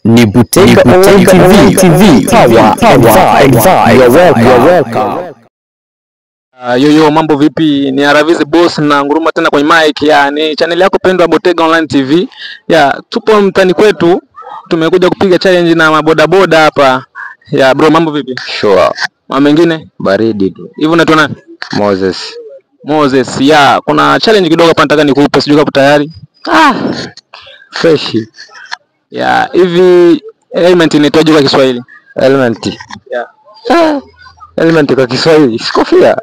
Ni Butega TV. Power. You're welcome. Yo, mambo vipi? Ni Aravizi Boss na nguruma tena kwenye mic. Ni channel yako pendwa Butega Online TV. Tupo mtani kwetu. Tumekuja kupiga challenge na mabodaboda hapa. Bro, mambo vipi? Sure. Mambo mengine? Baridi tu. Hivi unaitwa nani? Moses. Kuna challenge kidogo hapa nataka nikupe, sijui kama tayari. Fresh. Hivi element inaitwaje kwa Kiswahili? Element. Element kwa Kiswahili. Kofia.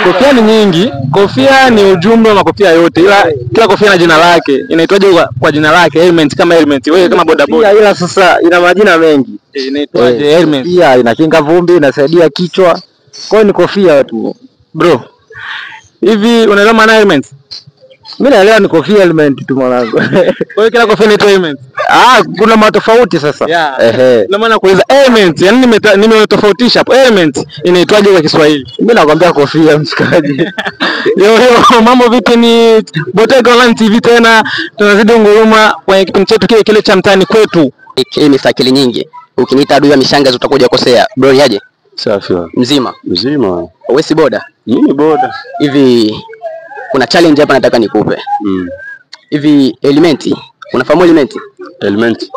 Kofia ni nyingi. Kofia ni ujumbe wa kofia yote. Ila kila kofia na jina lake. Inaitwaje kwa jina lake? Element kama element. Wewe kama bodaboda. Ila sasa ina majina mengi. Inaitwaje element? Pia inakinga vumbi, inasaidia kichwa. Kwa hiyo ni kofia tu. Bro. Hivi unaelewa maana element? Mimi naelewa ni kofia element tu mwanangu. Kwa hiyo kila kofia inaitwa element. Kuna matofauti sasa. Ndio maana kuuliza element, yani nimetofautisha hapo. Element inaitwaje kwa Kiswahili? Mimi nakwambia kofia mshikaji. Yo, mambo vipi? Ni Butega Online TV tena. Tunazidi nguruma kwenye kipindi chetu kile cha mtaani kwetu. Hii ni sakili nyingi. Ukiniita adui ya mishangazi utakuja kukosea. Bro, yaje? Safi. Mzima. Wewe si boda? Mimi boda. Hivi kuna challenge hapa nataka nikupe. Hivi element, unafahamu element? Element.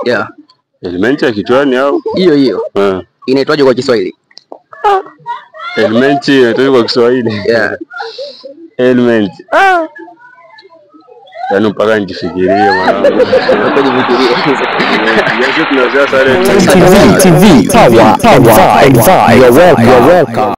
Element ya kichwani au? Hiyo. Inaitwaje kwa Kiswahili? Element inaitwaje kwa Kiswahili? Element. Yaani mpaka nijifikirie mwanangu. TV. Power. You're welcome.